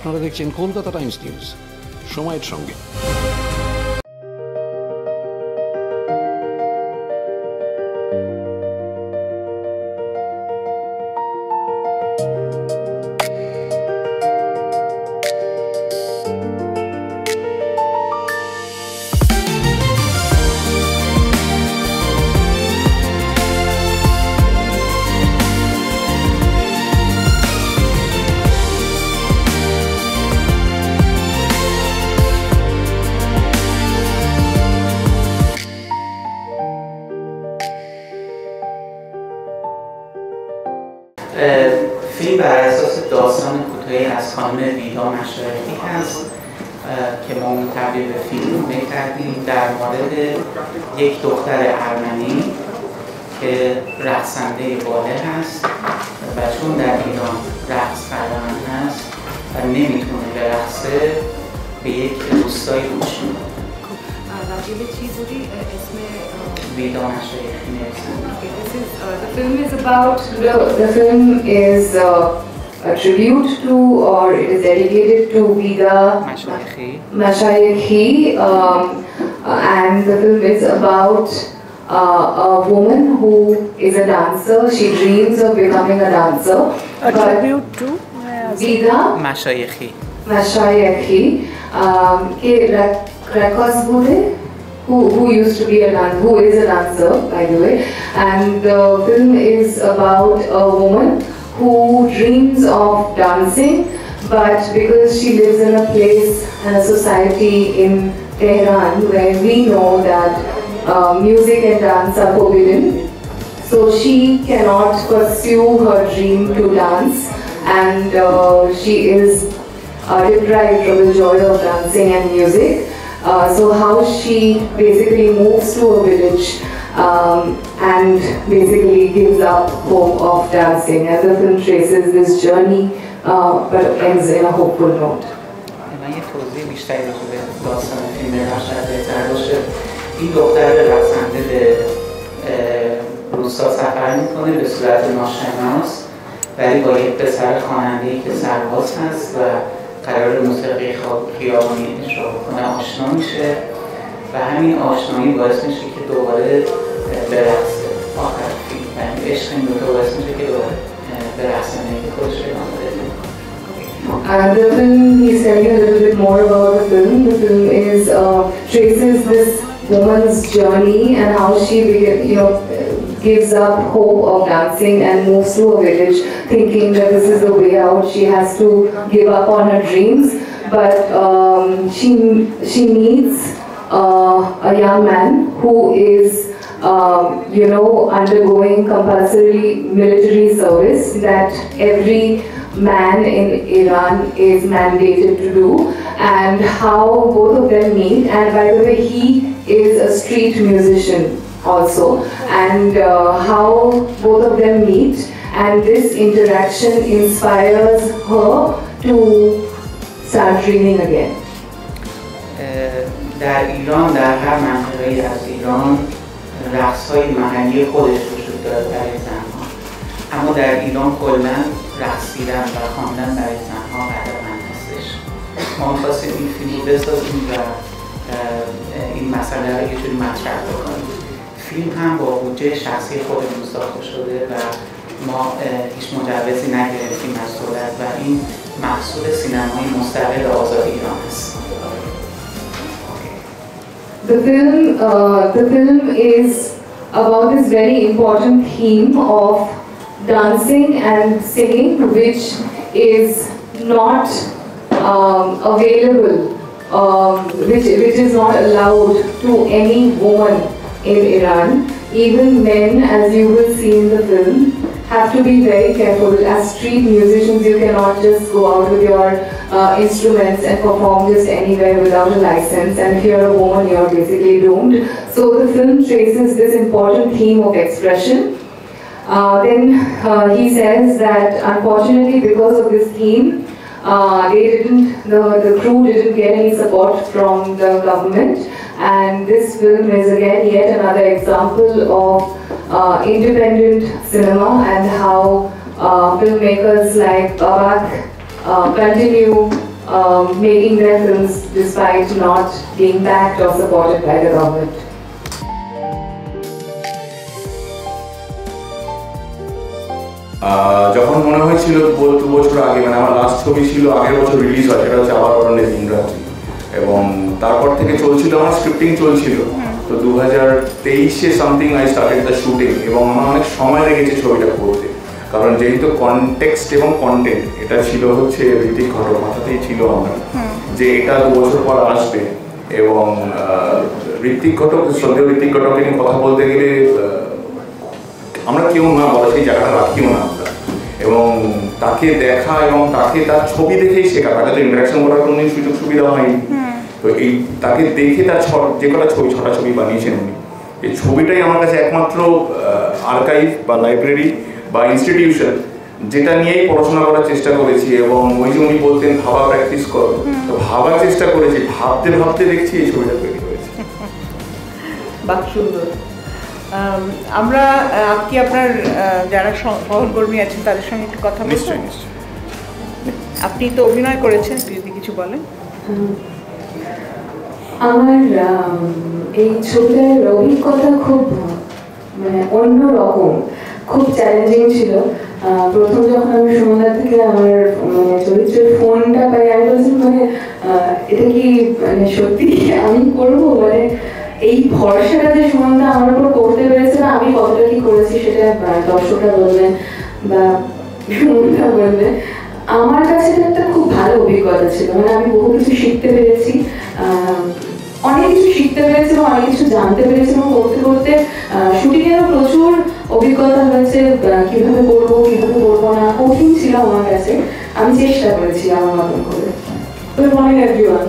আপনারা দেখছেন Kolkata Times news, সময়ের সঙ্গে। فیلم بر اساس داستان کوتاهی از خانم ویدا مشایخی هست که ما اون تبدیل به فیلم کردیم در مورد یک دختر ارمنی که رقصنده باله هست و چون در ایران رقص کردن هست و نمیتونه برقصه به یک روستایی روش میده. The film is a tribute to, or it is dedicated to Vida Mashayekhi, and the film is about a woman who is a dancer. She dreams of becoming a dancer. A tribute to Vida Mashayekhi. Records who used to be who is a dancer, by the way, and the film is about a woman who dreams of dancing, but because she lives in a place and a society in Tehran where we know that music and dance are forbidden, so she cannot pursue her dream to dance, and she is deprived from the joy of dancing and music. So how she basically moves to a village and basically gives up hope of dancing, and the film traces this journey but ends in a hopeful note. من یه توضیح بیشتری راجع به داستان فیلم شاید بهتر باشه. این دختر رقصنده به روستا سفر میکنه به صورت ناشناس، ولی با یک پسر خواننده‌ای که سرباز هست و قرار موسیقی خیابانی اجرا بکنه آشنا میشه و همین آشنایی باعث میشه که دوباره برقصه آخر فیلم و این عشق این دوتا باعث میشه که دوباره به رقصنگی خودش ادامه بده. The film, he's telling a little bit more about the film. The film is traces this woman's journey and how she gives up hope of dancing and moves to a village thinking that this is the way out. She has to give up on her dreams, but she meets a young man who is undergoing compulsory military service that every man in Iran is mandated to do, and how both of them meet. And by the way, he is a street musician also, and how both of them meet, and this interaction inspires her to start dreaming again. در ایران در هر منطقه‌ای از ایران رقص‌های محلی خودش وجود داره برای زن‌ها، اما در ایران کلاً رقصیدن و خواندن برای زن‌ها قدرمند هستش. ما می‌خواستیم این فیلم رو بسازیم و این مسئله رو یه جوری مطرح بکنیم. فیلم هم با بودجه شخصی خودمون ساخته شده و ما هیچ مجوزی نگرفتیم از دولت و این محصول سینمای مستقل آزاد ایران است. The film is about this very important theme of dancing and singing, which is not available, which is not allowed to any woman in Iran. Even men, as you will see in the film, have to be very careful. As street musicians, you cannot just go out with your instruments and perform just anywhere without a license, and if you're a woman, you're basically doomed. So the film traces this important theme of expression. Then he says that unfortunately, because of this theme, the crew didn't get any support from the government, and this film is again yet another example of independent cinema and how filmmakers like Babak continue making their films despite not being backed or supported by the government. যখন মনে হয়েছিল 2 বছর আগে, মানে আমার last ছবি ছিল আগের বছর রিলিজ হয়, সেটা হচ্ছে আবার অরণ্যে দিনরাত্রি, এবং তারপর থেকে চলছিল আমার স্ক্রিপ্টিং চলছিল। তো 2023-এ something I started the shooting, এবং আমার অনেক সময় লেগেছে ছবিটা করতে, কারণ যেহেতু কনটেক্সট এবং কন্টেন্ট এটা ছিল হচ্ছে ঋত্বিক ঘটক, মাথাতেই ছিল আমার যে এটা 2 বছর পর আসবে, এবং ঋত্বিক ঘটক, সদ্য ঋত্বিক ঘটককে নিয়ে কথা বলতে গেলে আমরা কেউ না বলা, সেই জায়গাটা রাখিও না আমরা, এবং তাকে দেখা এবং তাকে তার ছবি দেখেই শেখা, তাকে তো ইন্টারাকশন করার কোনো সুযোগ সুবিধা হয়নি। তো এই তাকে দেখে তার যে কটা ছবি, 6টা ছবি বানিয়েছেন উনি, এই ছবিটাই আমার কাছে একমাত্র আর্কাইভ বা লাইব্রেরি বা ইনস্টিটিউশন যেটা নিয়েই পড়াশোনা করার চেষ্টা করেছি। এবং ওই যে উনি বলতেন ভাবা প্র্যাকটিস করো, তো ভাবার চেষ্টা করেছি, ভাবতে ভাবতে দেখছি এই ছবিটা তৈরি হয়েছে। বাহ, সুন্দর। আমরা কি আপনার যারা সহকর্মী আছেন তাদের সঙ্গে একটু কথা বলবো? নিশ্চয়ই নিশ্চয়ই। আপনি তো অভিনয় করেছেন, যদি কিছু বলেন। আমার এই ছবিটার অভিজ্ঞতা খুব মানে অন্যরকম, খুব চ্যালেঞ্জিং ছিল। প্রথম যখন আমি সুমনদার থেকে আমার মানে চরিত্রের ফোনটা পাই, আমি বলছি মানে এটা কি মানে সত্যি আমি করবো, মানে এই ভরসাটা যে সুমনদা আমার উপর করতে পেরেছে না, আমি কতটা কি করেছি সেটা দর্শকরা বলবেন বা সুমনদা বলবে। আমার কাছে এটা একটা খুব ভালো অভিজ্ঞতা ছিল, মানে আমি বহু কিছু শিখতে পেরেছি, অনেক কিছু শিখতে পেরেছি এবং অনেক কিছু জানতে পেরেছি, এবং করতে করতে শুটিংয়েরও প্রচুর অভিজ্ঞতা হয়েছে, কিভাবে করবো কিভাবে করবো না, কঠিন ছিল আমার কাছে, আমি চেষ্টা করেছি আমার মতন করে। Good morning everyone.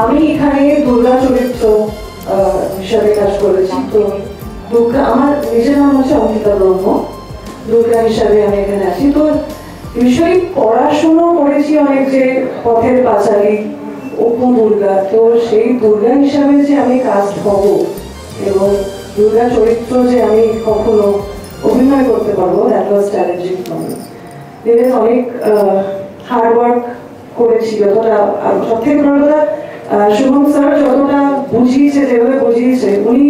আমি এখানে দুর্গা চরিত্র হিসাবে কাজ করেছি। তো দুর্গা, আমার নিজের নাম হচ্ছে অঙ্কিতা ব্রহ্ম, দুর্গা হিসাবে আমি এখানে আছি। তো বিষয় পড়াশুনো করেছি অনেক, যে পথের পাঁচালী, অপু দুর্গা, তো সেই দুর্গা হিসাবে যে আমি কাজ হব এবং দুর্গা চরিত্র যে আমি কখনো অভিনয় করতে পারবো, that was challenging for me. এদের অনেক হার্ডওয়ার্ক করেছি, যতটা, সব থেকে বড় কথা শুভম স্যার যতটা বুঝিয়েছে, যেভাবে বুঝিয়েছে, উনি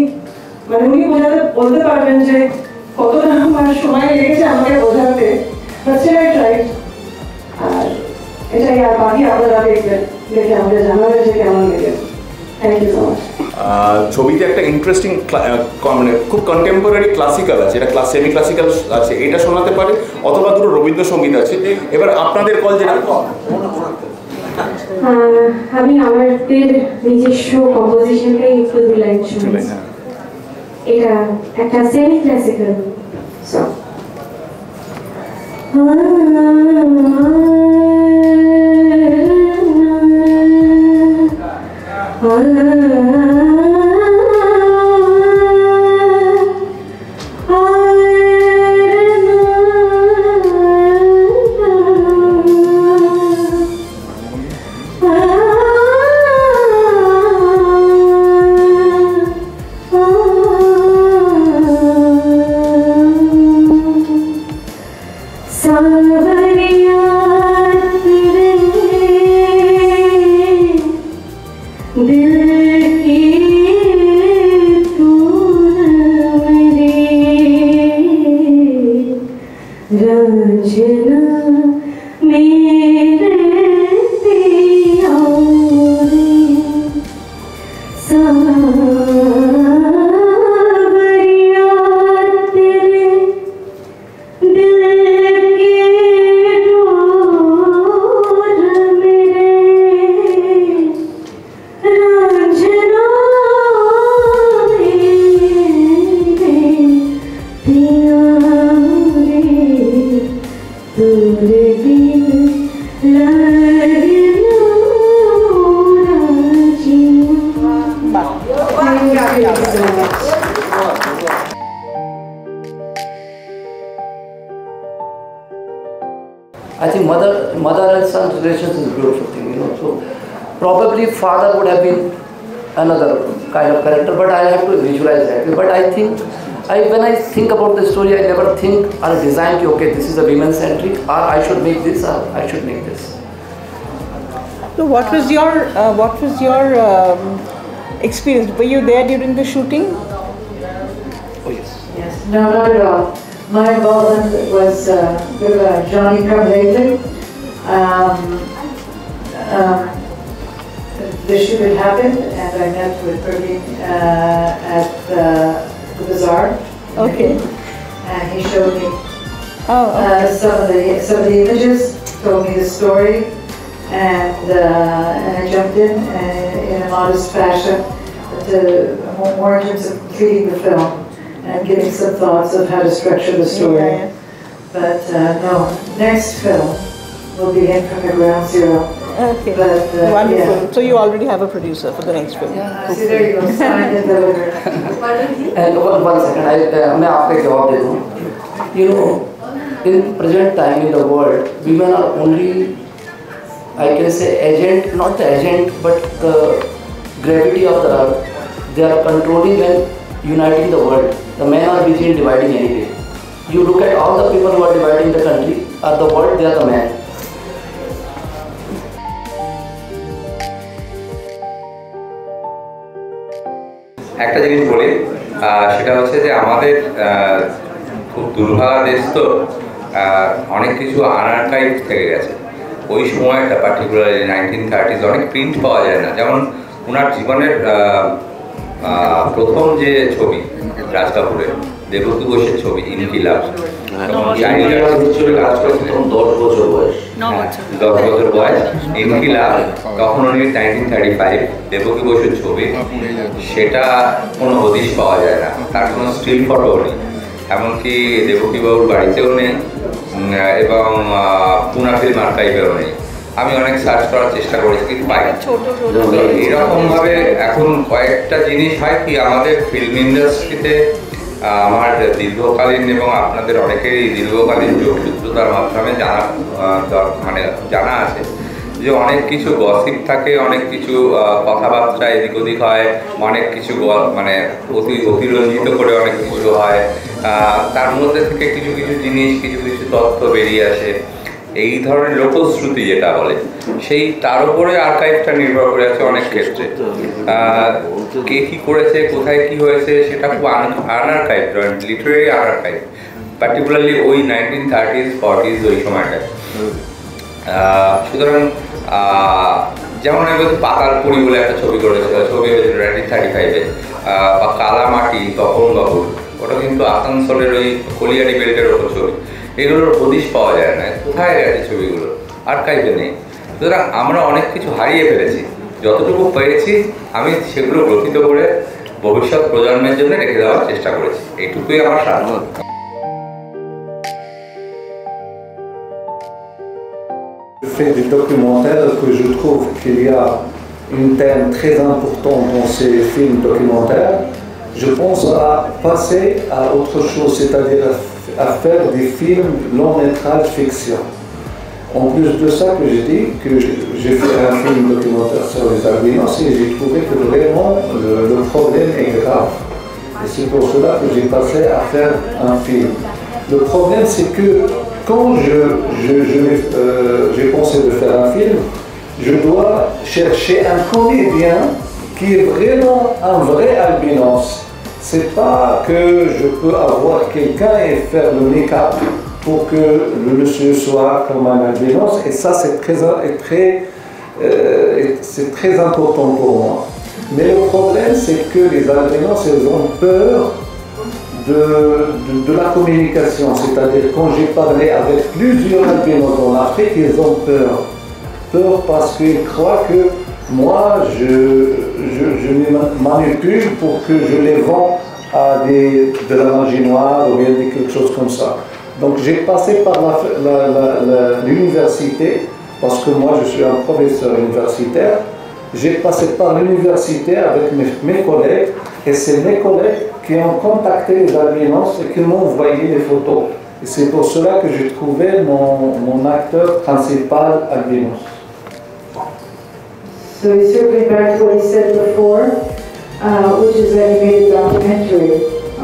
বলতে পারবেন যে কতটা আমার সময় লেগেছে আমাকে বোঝাতে, আর এটাই। আর বাকি আপনারা দেখবেন, দেখে আমাকে জানাবেন যে কেমন লেগেছে। Thank you so much. ছবিতে একটা ইন্টারেস্টিং মানে খুব কন্টেম্পোরারি ক্লাসিক্যাল আছে, এটা সেমি ক্লাসিক্যাল আছে, এটা শোনাতে পারে, অথবা দুটো রবীন্দ্রসঙ্গীত আছে। এবার আপনাদের কল যেটা, আমি আমার নিজস্ব কম্পোজিশনটাই একটু লাইন শুনি। এটা একটা semi classical song. I think mother and son relations is a beautiful thing, you know. So probably father would have been another kind of character, but I have to visualize that. But I think, when I think about the story, I never think or design, okay, this is a women-centric, or I should make this, or I should make this. So what was your experience? Were you there during the shooting? Oh yes. Yes, no, not at all. My involvement was with Johnny Come Lately. The shoot had happened, and I met with Praveen at the bazaar. Okay. And he showed me Oh, some of the images, told me the story, and I jumped in a modest fashion, more in terms of completing the film and giving some thoughts of how to structure the story. Yeah. But no, next film will be in from the ground zero. okay. But, Wonderful. yeah. So you already have a producer for the next film. See, there you go, signed and delivered. And one second, मैं आपको जवाब दे दूँ. You know, in present time in the world, women are only, I can say, agent, not the agent, but the gravity of the earth. They are controlling and uniting the world. The men are busy in dividing anyway. You look at all the people who are dividing the country or the world, they are the men. একটা জিনিস বলি, সেটা হচ্ছে যে আমাদের খুব দুর্ভাগা দেশ তো, অনেক কিছু আনআর্কাইভ থেকে গেছে। ওই সময়টা পার্টিকুলারলি 1930s অনেক প্রিন্ট পাওয়া যায় না। যেমন ওনার জীবনের প্রথম যে ছবি রাজ কাপুরের, দেবকী ঘোষের ছবি ইনকিলাব, কাজ করেছিলেন 10 বছর বয়স। 10 বছর বয়স, ইনকিলাব তখন উনি 1935, দেবকী ঘোষের ছবি, সেটা কোনো হদিশ পাওয়া যায় না, তার কোনো স্টিল ফটোও নেই, এমনকি দেবকী বাবুর বাড়িতেও নেই এবং পুনা ফিল্ম আর্কাইভেও নেই। আমি অনেক সার্চ করার চেষ্টা করেছি কিন্তু পাই। এরকমভাবে এখন কয়েকটা জিনিস হয় কি, আমাদের ফিল্ম ইন্ডাস্ট্রিতে আমার দীর্ঘকালীন এবং আপনাদের অনেকেরই দীর্ঘকালীন যোগসূত্রতার মাধ্যমে জানা আছে যে অনেক কিছু গসিপ থাকে, অনেক কিছু কথাবার্তা এদিক ওদিক হয়, অনেক কিছু অতিরঞ্জিত করে অনেক কিছু হয়, তার মধ্যে থেকে কিছু কিছু জিনিস, কিছু কিছু তথ্য বেরিয়ে আসে। এই ধরনের লোকশ্রুতি যেটা বলে, সেই তার উপরে আর্কাইভটা নির্ভর করে আছে অনেক ক্ষেত্রে। কে কী করেছে, কোথায় কী হয়েছে, সেটা খুব আনআর্কাইভ, লিটারেরি আনআর্কাইভ, পার্টিকুলারলি ওই 1930s 40s ওই সময়টায়। সুতরাং যেমন আমি বলছি পাতালপুরি বলে একটা ছবি করেছিল, ছবি হয়েছিল 1935-এ, বা কালামাটি তপন বাবুর, ওটা কিন্তু আসানসোলের ওই কলিয়ারি বেল্টের ওপর ছবি। এগুলোর হদিশ পাওয়া যায় না, কোথায় গেছে ছবিগুলো, আর্কাইভে নেই। সুতরাং আমরা অনেক কিছু হারিয়ে ফেলেছি। যতটুকু পেয়েছি আমি সেগুলো গ্রথিত করে ভবিষ্যৎ প্রজন্মের জন্য রেখে দেওয়ার চেষ্টা করেছি, এইটুকুই আমার সাধ্য। Je fais des documentaires que je trouve qu'il y a un thème très important dans ces films documentaires. Je pense à passer à autre chose, c'est-à-dire à faire des films long métrage fiction. En plus de ça, que je dis que j'ai fait un film documentaire sur les albinos et j'ai trouvé que vraiment le problème est grave. Et c'est pour cela que j'ai passé à faire un film. Le problème, c'est que quand j'ai pensé de faire un film, je dois chercher un comédien qui est vraiment un vrai albinos. C'est pas que je peux avoir quelqu'un et faire le make-up pour que le monsieur soit comme un albinos. Et ça, c'est très important pour moi. Mais le problème, c'est que les albinos, ils ont peur de la communication. C'est-à-dire, quand j'ai parlé avec plusieurs albinos en Afrique, ils ont peur. Peur parce qu'ils croient que moi, je les manipule pour que je les vends à de la magie noire ou bien quelque chose comme ça. Donc j'ai passé par l'université, parce que moi je suis un professeur universitaire. J'ai passé par l'université avec mes collègues, et c'est mes collègues qui ont contacté les albinos et qui m'ont envoyé les photos. Et c'est pour cela que j'ai trouvé mon acteur principal albinos. So he's circling back to what he said before, which is that he made a documentary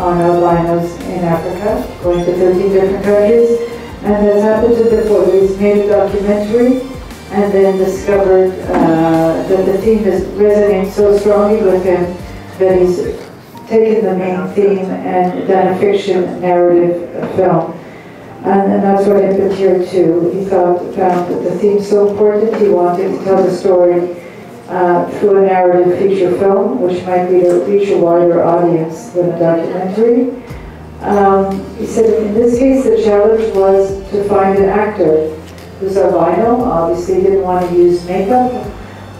on albinos in Africa, going to 13 different countries, and that's happened to before. He's made a documentary and then discovered that the theme resonates so strongly with him that he's taken the main theme and done a fiction narrative film. And that's what happened here too. He found the theme so important, he wanted to tell the story through a narrative feature film, which might reach a wider audience than a documentary. He said in this case the challenge was to find an actor who's albino. Obviously he didn't want to use makeup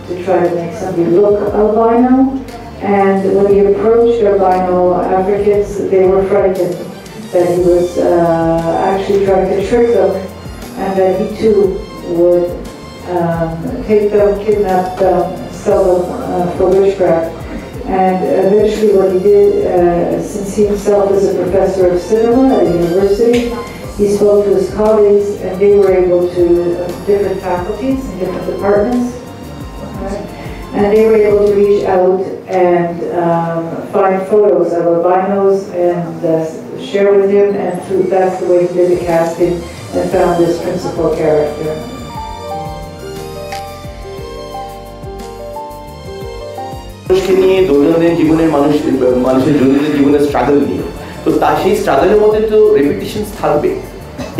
to try to make somebody look albino. And when he approached albino Africans, they were frightened that he was actually trying to trick them, and that he too would take them, kidnap them, sell them for witchcraft. And eventually what he did, since he himself is a professor of cinema at a university, he spoke to his colleagues, and they were able to, different faculties in different departments, and they were able to reach out and find photos of albinos and share with him, and that's the way he did the casting and found this principal character. মানুষকে নিয়ে দৈনন্দিন জীবনের মানুষের দৈনন্দিন জীবনের struggle নিয়ে, তো সেই স্ট্রাগলের মধ্যে তো রেপিটেশনস থাকবে।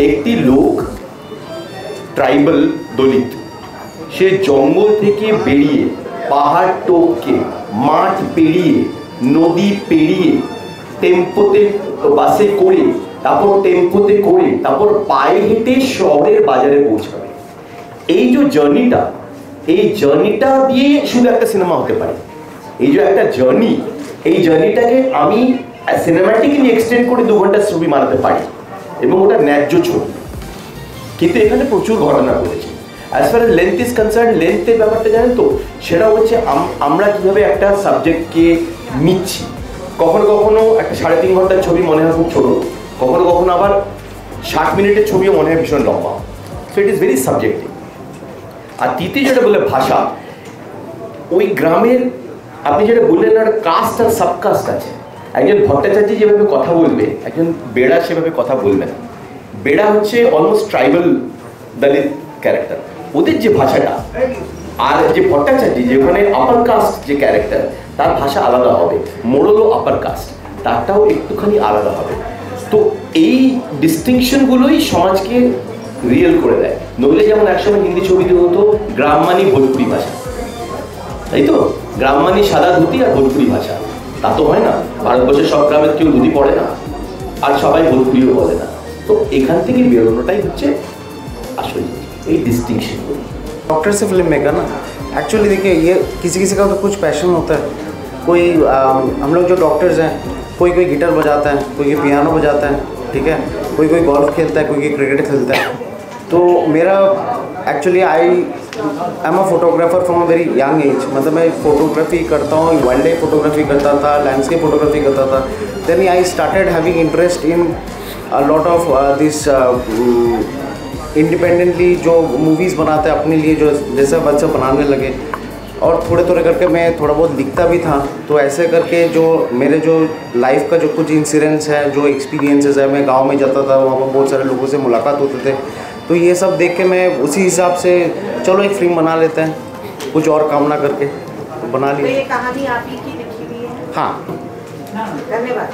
একটি লোক ট্রাইবাল দলিত, সে জঙ্গল থেকে বেরিয়ে পাহাড় টপকে মাঠ পেরিয়ে নদী পেরিয়ে টেম্পোতে বাসে করে তারপর টেম্পোতে করে তারপর পায়ে হেঁটে শহরের বাজারে পৌঁছাবে। এই যে জার্নিটা, এই জার্নিটা দিয়ে শুধু একটা সিনেমা হতে পারে। এই যে একটা জার্নি, এই জার্নিটাকে আমি সিনেমাটিক্যালি এক্সটেন্ড করে 2 ঘন্টার ছবি বানাতে পারি এবং ওটা ন্যায্য ছবি। কিন্তু এখানে প্রচুর ঘটনা ঘটেছে। As far as length is concerned, লেন্থের ব্যাপারটা জানেন তো, সেটা হচ্ছে আমরা কীভাবে একটা সাবজেক্টকে নিচ্ছি। কখনো কখনো একটা 3.5 ঘন্টার ছবি মনে হয় খুব ছোটো, কখনো কখনো আবার 60 মিনিটের ছবিও মনে হয় ভীষণ লম্বা। So it is very subjective. আর তৃতীয় যেটা বলে ভাষা, ওই গ্রামের আপনি যেটা বললেন একটা কাস্ট আর সাবকাস্ট আছে। একজন ভট্টাচার্য যেভাবে কথা বলবে, একজন বেড়া সেভাবে কথা বলবে না। বেড়া হচ্ছে অলমোস্ট ট্রাইবাল দলিত ক্যারেক্টার, ওদের যে ভাষাটা, আর যে ভট্টাচার্য যে ওখানে আপার কাস্ট যে ক্যারেক্টার, তার ভাষা আলাদা হবে। মোড়লও আপার কাস্ট, তারটাও একটুখানি আলাদা হবে। তো এই ডিস্টিংশনগুলোই সমাজকে রিয়েল করে দেয়। নইলে যেমন একসময় হিন্দি ছবিতে হতো গ্রাম মানি ভোজপুরি ভাষা, তাই তো, গ্রাম মানি সাদা ধুতি আর ভোজপুরি ভাষা। তা তো হয় না, ভারতবর্ষের সব গ্রামের কেউ ধুতি পড়ে না, আর সবাই ভোজপুরিও বলে না। तो এখান থেকে বেরোনোটাই হচ্ছে আসলে এই डिस्टिंक्शन। डॉक्टर से फिल्म मेकर ना, एक्चुअली देखिए ये किसी किसी का तो कुछ पैशन होता है। कोई हम लोग जो डॉक्टर्स हैं, कोई गिटार बजाता है, कोई पियानो बजाता है, ठीक है, कोई गोल्फ खेलता है, कोई क्रिकेट खेलता है। तो मेरा actually I am a photographer from a very young age. मतलब मैं फोटोग्राफी करता हूँ, वाइल्ड लाइफ फोटोग्राफी करता था, लैंडस्केप फोटोग्राफी करता था। Then I started having interest in a lot of this independently जो मूवीज़ बनाते हैं अपने लिए, जो जैसा बच्चा बनाने लगे, और थोड़े थोड़े करके मैं थोड़ा बहुत लिखता भी था। तो ऐसे करके जो मेरे जो लाइफ का जो कुछ इंसिडेंट्स है, जो एक्सपीरियंसेस है, मैं गांव में जाता था, वहाँ पर बहुत सारे लोगों से मुलाकात होते थे। तो ये सब देख के मैं उसी हिसाब से चलो एक फिल्म बना लेते हैं, कुछ और काम ना करके बना ली। तो ये कहानी आप ही की लिखी हुई है? हाँ, धन्यवाद।